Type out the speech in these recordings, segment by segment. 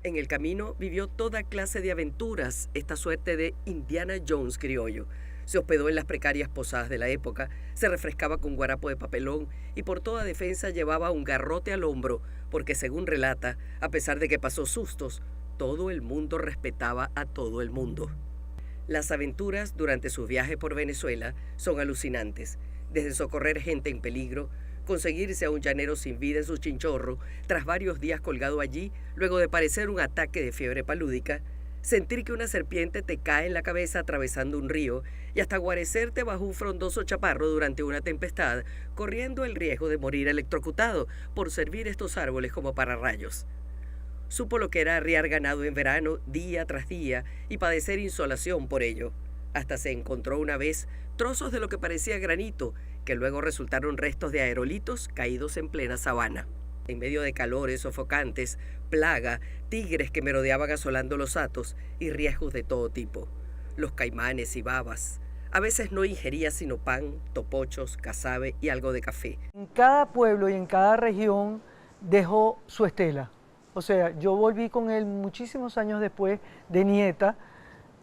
En el camino vivió toda clase de aventuras, esta suerte de Indiana Jones criollo. Se hospedó en las precarias posadas de la época, se refrescaba con guarapo de papelón y por toda defensa llevaba un garrote al hombro, porque según relata, a pesar de que pasó sustos, todo el mundo respetaba a todo el mundo. Las aventuras durante sus viajes por Venezuela son alucinantes, desde socorrer gente en peligro, conseguirse a un llanero sin vida en su chinchorro, tras varios días colgado allí, luego de padecer un ataque de fiebre palúdica, sentir que una serpiente te cae en la cabeza atravesando un río y hasta guarecerte bajo un frondoso chaparro durante una tempestad, corriendo el riesgo de morir electrocutado por servir estos árboles como pararrayos. Supo lo que era arriar ganado en verano día tras día y padecer insolación por ello. Hasta se encontró una vez trozos de lo que parecía granito, que luego resultaron restos de aerolitos caídos en plena sabana. En medio de calores sofocantes, plaga, tigres que merodeaban asolando los hatos y riesgos de todo tipo. Los caimanes y babas. A veces no ingería sino pan, topochos, casabe y algo de café. En cada pueblo y en cada región dejó su estela. O sea, yo volví con él muchísimos años después de nieta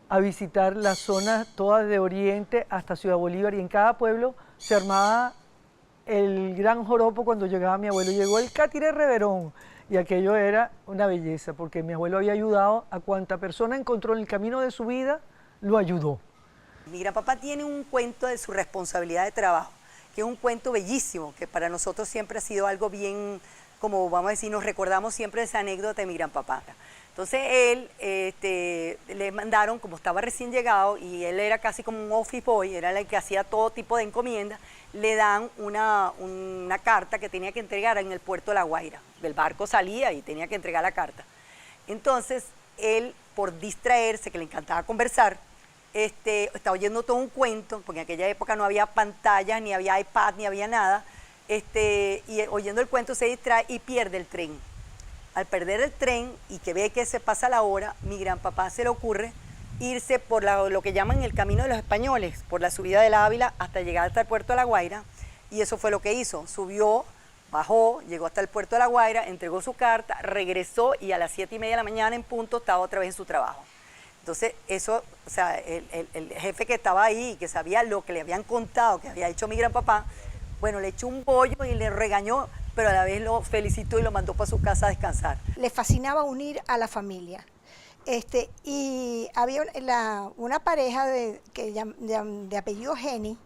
a visitar las zonas todas de Oriente hasta Ciudad Bolívar y en cada pueblo se armaba el gran joropo cuando llegaba mi abuelo. Llegó el Cátire Reverón y aquello era una belleza porque mi abuelo había ayudado a cuanta persona encontró en el camino de su vida, lo ayudó. Mi gran papá tiene un cuento de su responsabilidad de trabajo, que es un cuento bellísimo, que para nosotros siempre ha sido algo bien, como vamos a decir, nos recordamos siempre de esa anécdota de mi gran papá. Entonces él, le mandaron, como estaba recién llegado, y él era casi como un office boy, era el que hacía todo tipo de encomiendas, le dan una carta que tenía que entregar en el puerto de La Guaira. El barco salía y tenía que entregar la carta. Entonces él, por distraerse, que le encantaba conversar, estaba oyendo todo un cuento, porque en aquella época no había pantallas, ni había iPad, ni había nada, y oyendo el cuento se distrae y pierde el tren. Al perder el tren y que ve que se pasa la hora, mi gran papá se le ocurre irse por lo que llaman el camino de los españoles, por la subida del Ávila hasta llegar hasta el puerto de La Guaira, y eso fue lo que hizo. Subió, bajó, llegó hasta el puerto de La Guaira, entregó su carta, regresó y a las 7:30 de la mañana en punto estaba otra vez en su trabajo. Entonces eso, o sea, el jefe que estaba ahí, que sabía lo que le habían contado, que había hecho mi gran papá, bueno, le echó un bollo y le regañó, pero a la vez lo felicitó y lo mandó para su casa a descansar. Le fascinaba unir a la familia. Y había una pareja de apellido Geni,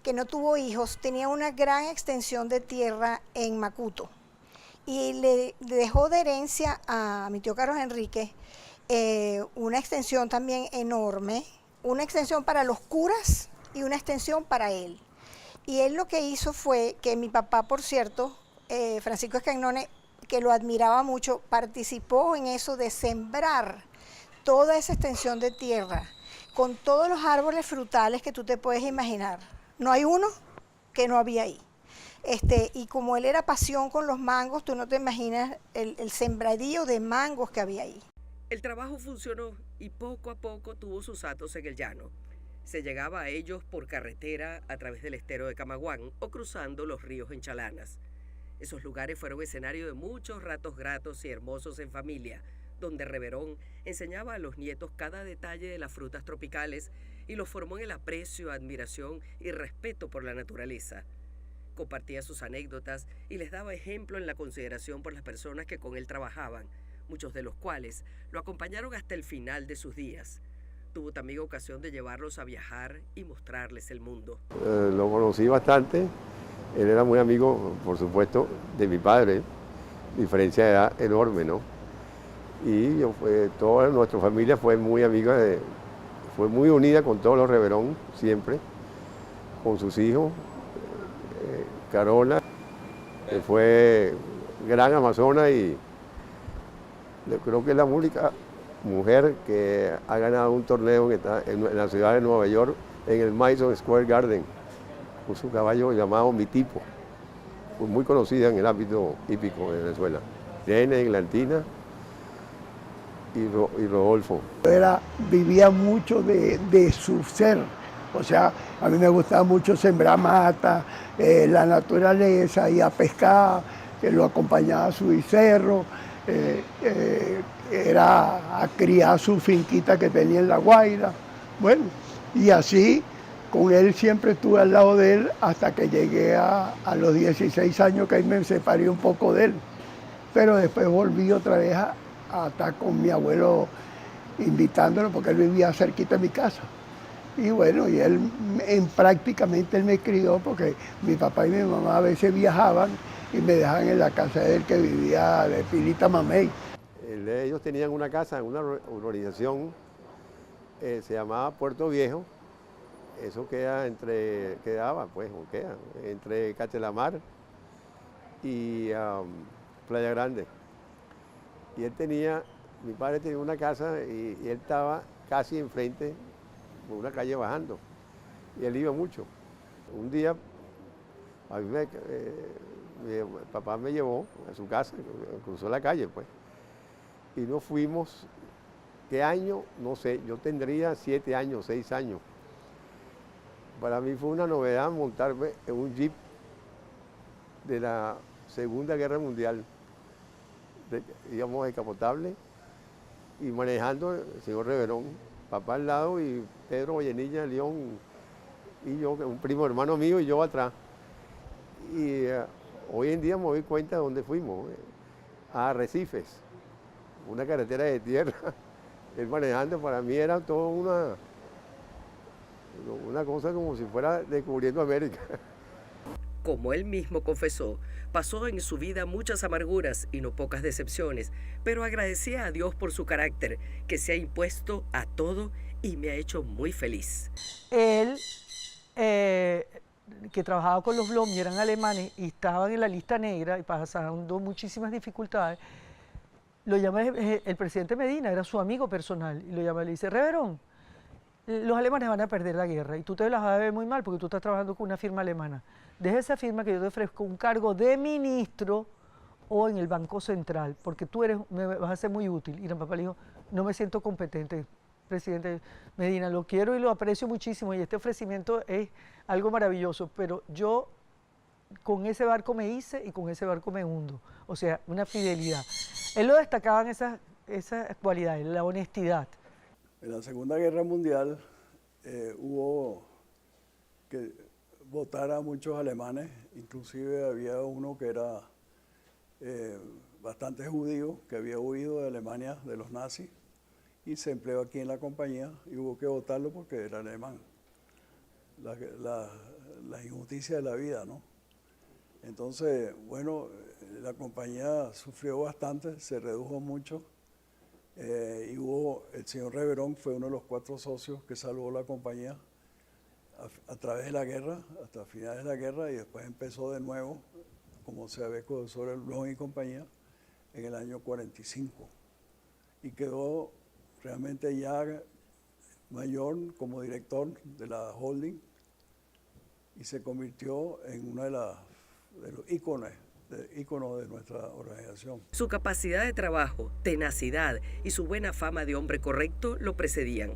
que no tuvo hijos, tenía una gran extensión de tierra en Macuto. Y le dejó de herencia a mi tío Carlos Enrique una extensión también enorme, una extensión para los curas y una extensión para él. Y él lo que hizo fue que mi papá, por cierto, Francisco Escagnone, que lo admiraba mucho, participó en eso de sembrar toda esa extensión de tierra con todos los árboles frutales que tú te puedes imaginar. No hay uno que no había ahí. Y como él era pasión con los mangos, tú no te imaginas el sembradío de mangos que había ahí. El trabajo funcionó y poco a poco tuvo sus atos en el llano. Se llegaba a ellos por carretera a través del estero de Camaguán o cruzando los ríos en chalanas. Esos lugares fueron escenario de muchos ratos gratos y hermosos en familia, donde Reverón enseñaba a los nietos cada detalle de las frutas tropicales y los formó en el aprecio, admiración y respeto por la naturaleza. Compartía sus anécdotas y les daba ejemplo en la consideración por las personas que con él trabajaban, muchos de los cuales lo acompañaron hasta el final de sus días. Tuvo también ocasión de llevarlos a viajar y mostrarles el mundo. Lo conocí bastante. Él era muy amigo, por supuesto, de mi padre, diferencia de edad enorme, ¿no? Y toda nuestra familia fue muy amiga, fue muy unida con todos los Reverón, siempre, con sus hijos. Carola, que fue gran amazona y creo que es la única mujer que ha ganado un torneo en la ciudad de Nueva York, en el Madison Square Garden, con su caballo llamado Mi Tipo, muy conocida en el ámbito hípico de Venezuela. Irene, Eglantina y Rodolfo. Vivía mucho de su ser, o sea, a mí me gustaba mucho sembrar mata, la naturaleza, y a pescar, que lo acompañaba a su becerro, era a criar su finquita que tenía en La Guaira. Bueno, y así con él siempre estuve al lado de él hasta que llegué a los 16 años, que ahí me separé un poco de él. Pero después volví otra vez a estar con mi abuelo invitándolo porque él vivía cerquita de mi casa. Y bueno, y él prácticamente él me crió porque mi papá y mi mamá a veces viajaban y me dejaban en la casa de él que vivía de Pilita Mamey. Ellos tenían una casa en una urbanización, se llamaba Puerto Viejo. Eso quedaba entre Castelamar y Playa Grande. Y mi padre tenía una casa y él estaba casi enfrente, por una calle bajando. Y él iba mucho. Un día, mi papá me llevó a su casa, cruzó la calle, pues. Y nos fuimos, ¿qué año? No sé, yo tendría 7 años, 6 años. Para mí fue una novedad montarme en un jeep de la Segunda Guerra Mundial, íbamos descapotable y manejando el señor Reverón, papá al lado y Pedro Vallenilla, León y yo, un primo hermano mío y yo atrás. Y hoy en día me doy cuenta de dónde fuimos, a Arrecifes, una carretera de tierra. Él manejando para mí era todo una cosa como si fuera descubriendo América. Como él mismo confesó, pasó en su vida muchas amarguras y no pocas decepciones, pero agradecía a Dios por su carácter, que se ha impuesto a todo y me ha hecho muy feliz. Él, que trabajaba con los Blom y eran alemanes y estaban en la lista negra y pasando muchísimas dificultades, lo llama el presidente Medina, era su amigo personal, y lo llama y le dice: Reverón, los alemanes van a perder la guerra y tú te las vas a ver muy mal porque tú estás trabajando con una firma alemana. Deja esa firma que yo te ofrezco un cargo de ministro o en el Banco Central, porque tú me vas a ser muy útil. Y el papá le dijo: no me siento competente, presidente Medina, lo quiero y lo aprecio muchísimo y este ofrecimiento es algo maravilloso, pero yo con ese barco me hice y con ese barco me hundo. O sea, una fidelidad. Él lo destacaba en esas cualidades, la honestidad. En la Segunda Guerra Mundial hubo que votar a muchos alemanes, inclusive había uno que era bastante judío, que había huido de Alemania, de los nazis, y se empleó aquí en la compañía y hubo que votarlo porque era alemán. La injusticia de la vida, ¿no? Entonces, bueno, la compañía sufrió bastante, se redujo mucho. Y el señor Reverón fue uno de los 4 socios que salvó la compañía a través de la guerra, hasta finales de la guerra, y después empezó de nuevo, como se ve sobre el Blom y compañía, en el año 45. Y quedó realmente ya mayor como director de la holding y se convirtió en uno de los íconos de nuestra organización. Su capacidad de trabajo, tenacidad y su buena fama de hombre correcto lo precedían.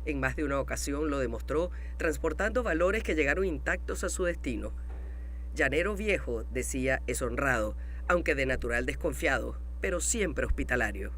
En más de una ocasión lo demostró transportando valores que llegaron intactos a su destino. Llanero Viejo, decía, es honrado, aunque de natural desconfiado, pero siempre hospitalario.